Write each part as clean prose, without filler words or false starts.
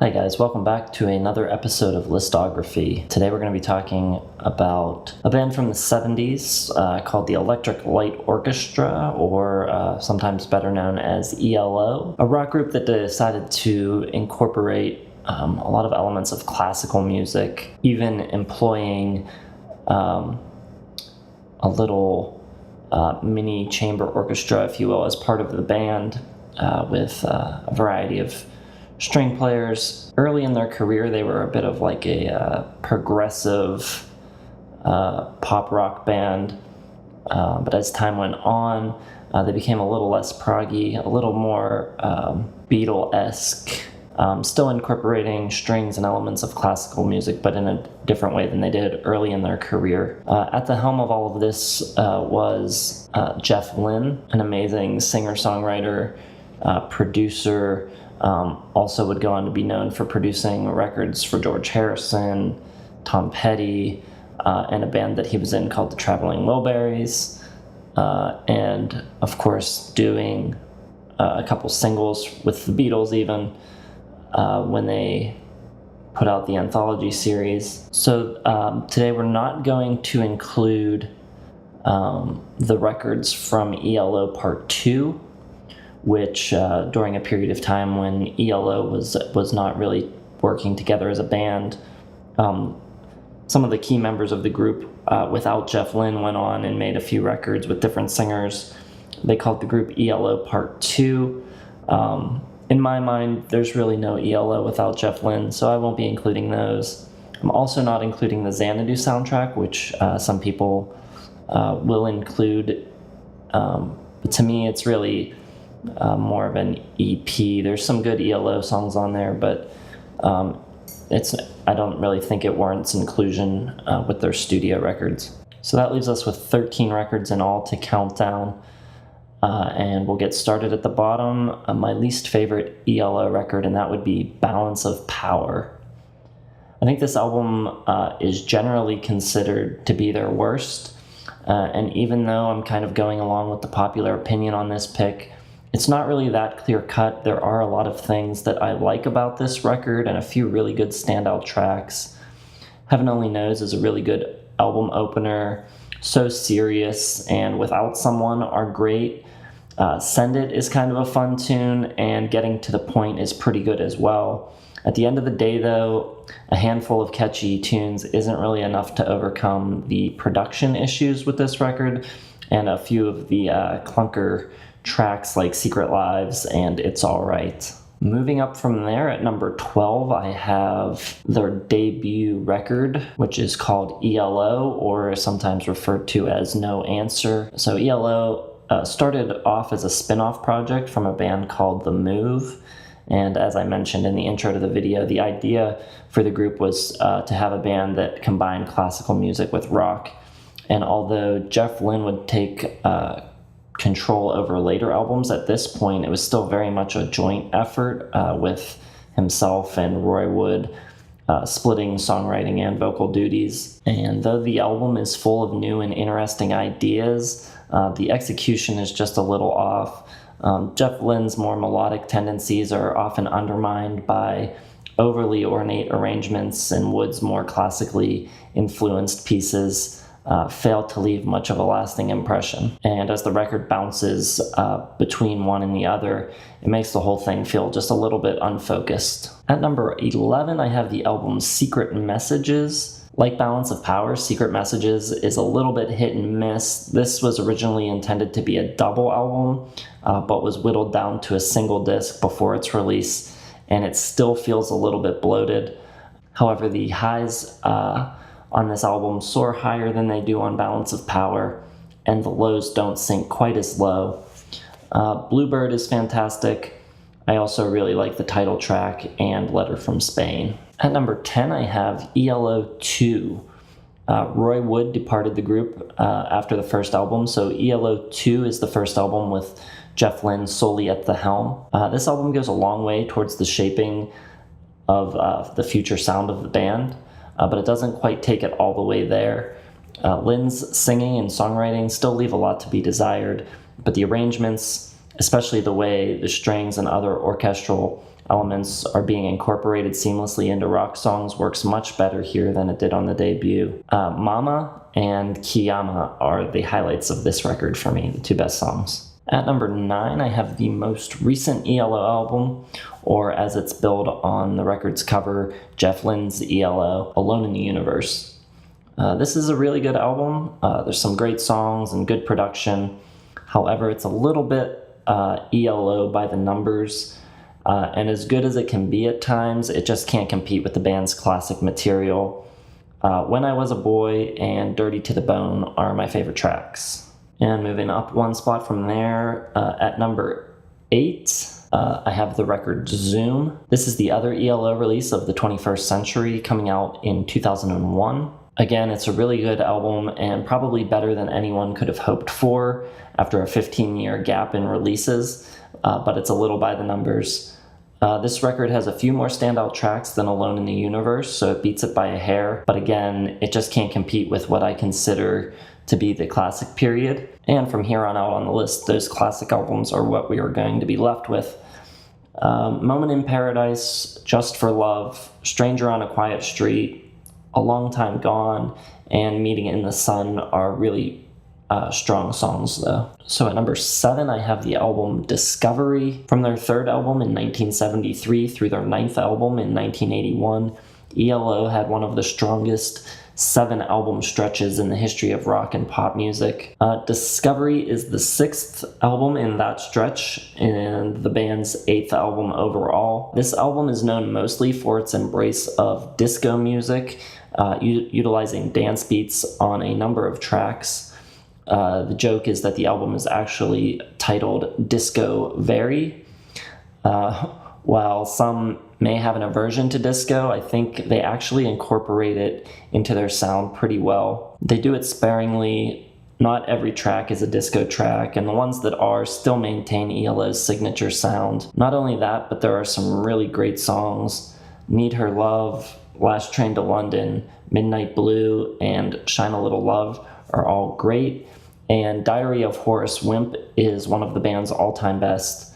Hi guys, welcome back to another episode of Listography. Today we're going to be talking about a band from the 70s called the Electric Light Orchestra, or sometimes better known as ELO, a rock group that decided to incorporate a lot of elements of classical music, even employing a little mini chamber orchestra, if you will, as part of the band, with a variety of string players. Early in their career, they were a bit of like a progressive pop rock band, but as time went on, they became a little less proggy, a little more Beatle-esque, still incorporating strings and elements of classical music, but in a different way than they did early in their career. At the helm of all of this was Jeff Lynne, an amazing singer-songwriter, producer. Also would go on to be known for producing records for George Harrison, Tom Petty, and a band that he was in called the Traveling Wilburys, and of course doing a couple singles with the Beatles even when they put out the anthology series. So today we're not going to include the records from ELO Part 2, which during a period of time when ELO was not really working together as a band, some of the key members of the group, without Jeff Lynne, went on and made a few records with different singers. They called the group ELO Part 2. In my mind, there's really no ELO without Jeff Lynne, so I won't be including those. I'm also not including the Xanadu soundtrack, which some people will include. But to me, it's really more of an EP. There's some good ELO songs on there, but I don't really think it warrants inclusion with their studio records. So that leaves us with 13 records in all to count down, and we'll get started at the bottom. My least favorite ELO record, and that would be Balance of Power. I think this album is generally considered to be their worst, and even though I'm kind of going along with the popular opinion on this pick, it's not really that clear-cut. There are a lot of things that I like about this record and a few really good standout tracks. Heaven Only Knows is a really good album opener. So Serious and Without Someone are great. Send It is kind of a fun tune, and Getting to the Point is pretty good as well. At the end of the day, though, a handful of catchy tunes isn't really enough to overcome the production issues with this record and a few of the clunker tracks like Secret Lives and It's Alright. Moving up from there, at number 12, I have their debut record, which is called ELO, or sometimes referred to as No Answer. So ELO started off as a spin-off project from a band called The Move, and as I mentioned in the intro to the video, the idea for the group was to have a band that combined classical music with rock. And although Jeff Lynne would take control over later albums, at this point it was still very much a joint effort with himself and Roy Wood splitting songwriting and vocal duties. And though the album is full of new and interesting ideas, the execution is just a little off. Jeff Lynne's more melodic tendencies are often undermined by overly ornate arrangements, and Wood's more classically influenced pieces fail to leave much of a lasting impression. And as the record bounces between one and the other, it makes the whole thing feel just a little bit unfocused. At number 11, I have the album Secret Messages. Like Balance of Power, Secret Messages is a little bit hit and miss. This was originally intended to be a double album, but was whittled down to a single disc before its release, and it still feels a little bit bloated. However, the highs on this album soar higher than they do on Balance of Power, and the lows don't sink quite as low. Bluebird is fantastic. I also really like the title track and Letter from Spain. At number 10, I have ELO 2. Roy Wood departed the group after the first album, so ELO 2 is the first album with Jeff Lynne solely at the helm. This album goes a long way towards the shaping of the future sound of the band, but it doesn't quite take it all the way there. Lynne's singing and songwriting still leave a lot to be desired, but the arrangements, especially the way the strings and other orchestral elements are being incorporated seamlessly into rock songs works much better here than it did on the debut. Mama and Kiyama are the highlights of this record for me, the two best songs. At number 9, I have the most recent ELO album, or as it's billed on the record's cover, Jeff Lynne's ELO, Alone in the Universe. This is a really good album. There's some great songs and good production. However, it's a little bit ELO by the numbers, and as good as it can be at times, it just can't compete with the band's classic material. When I Was a Boy and Dirty to the Bone are my favorite tracks. And moving up one spot from there, at number 8, I have the record Zoom. This is the other ELO release of the 21st century, coming out in 2001. Again, it's a really good album and probably better than anyone could have hoped for after a 15-year gap in releases, but it's a little by the numbers. This record has a few more standout tracks than Alone in the Universe, so it beats it by a hair, but again, it just can't compete with what I consider to be the classic period. And from here on out on the list, those classic albums are what we are going to be left with. Moment in Paradise, Just for Love, Stranger on a Quiet Street, A Long Time Gone, and Meeting in the Sun are really strong songs though. So at number 7, I have the album Discovery. From their third album in 1973 through their 9th album in 1981, ELO had one of the strongest 7 album stretches in the history of rock and pop music. Discovery is the 6th album in that stretch and the band's 8th album overall. This album is known mostly for its embrace of disco music, utilizing dance beats on a number of tracks. The joke is that the album is actually titled Disco Very. While some may have an aversion to disco, I think they actually incorporate it into their sound pretty well. They do it sparingly. Not every track is a disco track, and the ones that are still maintain ELO's signature sound. Not only that, but there are some really great songs. Need Her Love, Last Train to London, Midnight Blue, and Shine a Little Love are all great, and Diary of Horace Wimp is one of the band's all-time best.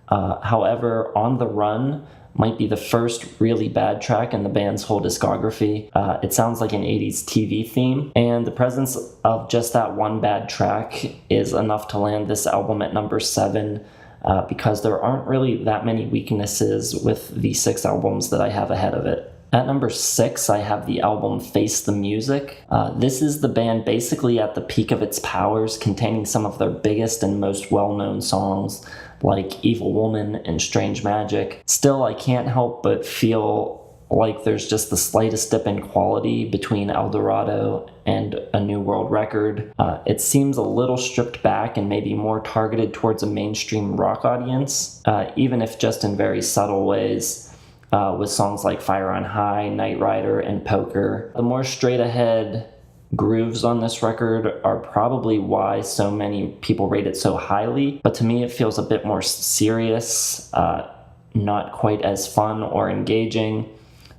However, On the Run might be the first really bad track in the band's whole discography. It sounds like an 80s TV theme, and the presence of just that one bad track is enough to land this album at number 7, because there aren't really that many weaknesses with the 6 albums that I have ahead of it. At number 6, I have the album Face the Music. This is the band basically at the peak of its powers, containing some of their biggest and most well-known songs, like Evil Woman and Strange Magic. Still, I can't help but feel like there's just the slightest dip in quality between Eldorado and A New World Record. It seems a little stripped back and maybe more targeted towards a mainstream rock audience, even if just in very subtle ways. With songs like Fire on High, Night Rider, and Poker. The more straight-ahead grooves on this record are probably why so many people rate it so highly, but to me it feels a bit more serious, not quite as fun or engaging,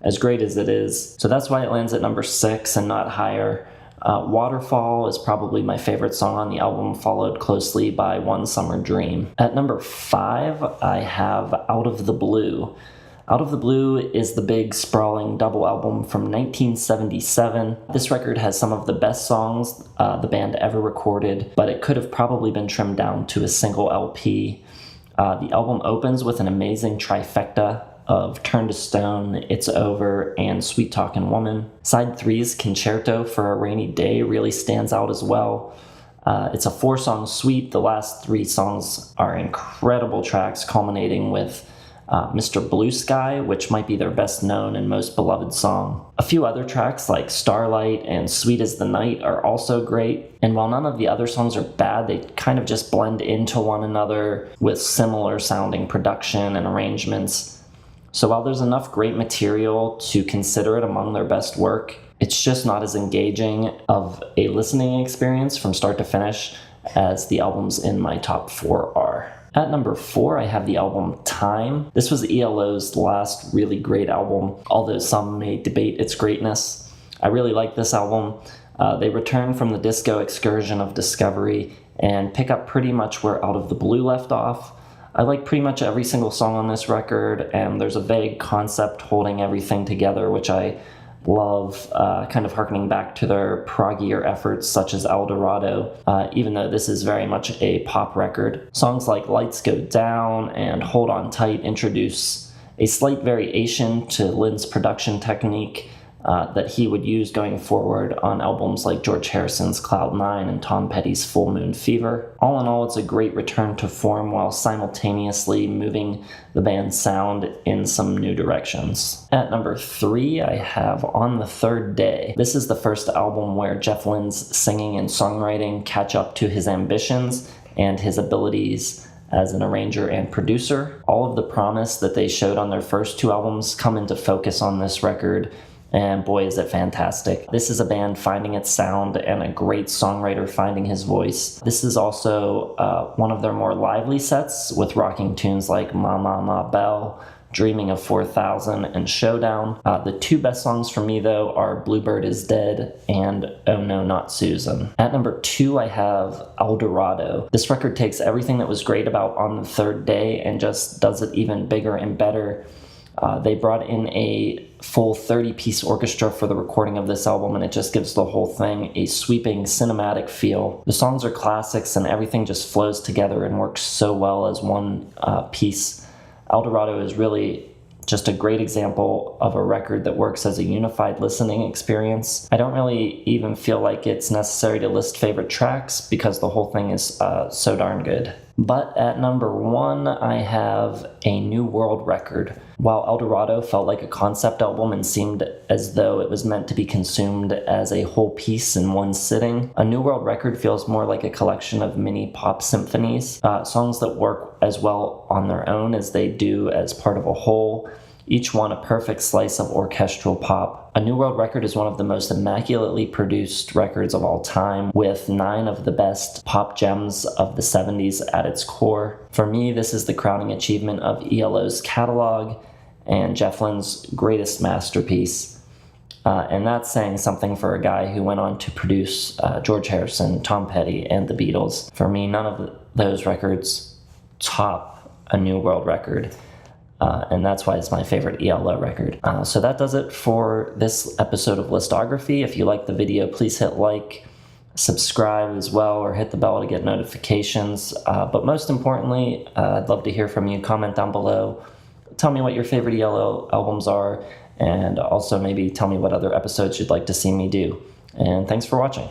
as great as it is. So that's why it lands at number 6 and not higher. Waterfall is probably my favorite song on the album, followed closely by One Summer Dream. At number 5, I have Out of the Blue. Out of the Blue is the big, sprawling double album from 1977. This record has some of the best songs the band ever recorded, but it could have probably been trimmed down to a single LP. The album opens with an amazing trifecta of Turn to Stone, It's Over, and Sweet Talkin' Woman. Side 3's Concerto for a Rainy Day really stands out as well. It's a 4-song suite. The last 3 songs are incredible tracks, culminating with Mr. Blue Sky, which might be their best known and most beloved song. A few other tracks like Starlight and Sweet as the Night are also great, and while none of the other songs are bad, they kind of just blend into one another with similar sounding production and arrangements. So while there's enough great material to consider it among their best work, it's just not as engaging of a listening experience from start to finish as the albums in my top 4 are. At number 4, I have the album Time. This was ELO's last really great album, although some may debate its greatness. I really like this album. They return from the disco excursion of Discovery and pick up pretty much where Out of the Blue left off. I like pretty much every single song on this record, and there's a vague concept holding everything together, which I love, kind of harkening back to their proggier efforts such as Eldorado, even though this is very much a pop record. Songs like Lights Go Down and Hold On Tight introduce a slight variation to Lynne's production technique that he would use going forward on albums like George Harrison's Cloud 9 and Tom Petty's Full Moon Fever. All in all, it's a great return to form while simultaneously moving the band's sound in some new directions. At number 3, I have On the Third Day. This is the first album where Jeff Lynne's singing and songwriting catch up to his ambitions and his abilities as an arranger and producer. All of the promise that they showed on their first 2 albums come into focus on this record, and boy is it fantastic. This is a band finding its sound and a great songwriter finding his voice. This is also one of their more lively sets with rocking tunes like Ma Ma Ma Belle, Dreaming of 4000, and Showdown. The 2 best songs for me, though, are Bluebird is Dead and Oh No Not Susan. At number 2, I have Eldorado. This record takes everything that was great about On the Third Day and just does it even bigger and better. They brought in a full 30-piece orchestra for the recording of this album, and it just gives the whole thing a sweeping cinematic feel. The songs are classics, and everything just flows together and works so well as one piece. Eldorado is really just a great example of a record that works as a unified listening experience. I don't really even feel like it's necessary to list favorite tracks because the whole thing is so darn good. But at number 1, I have A New World Record. While Eldorado felt like a concept album and seemed as though it was meant to be consumed as a whole piece in one sitting, A New World Record feels more like a collection of mini pop symphonies, songs that work as well on their own as they do as part of a whole, each one a perfect slice of orchestral pop. A New World Record is one of the most immaculately produced records of all time, with 9 of the best pop gems of the 70s at its core. For me, this is the crowning achievement of ELO's catalog and Jeff Lynne's greatest masterpiece. And that's saying something for a guy who went on to produce George Harrison, Tom Petty, and the Beatles. For me, none of those records top A New World Record. And that's why it's my favorite ELO record. So that does it for this episode of Listography. If you like the video, please hit like, subscribe as well, or hit the bell to get notifications. But most importantly, I'd love to hear from you. Comment down below. Tell me what your favorite ELO albums are, and also maybe tell me what other episodes you'd like to see me do. And thanks for watching.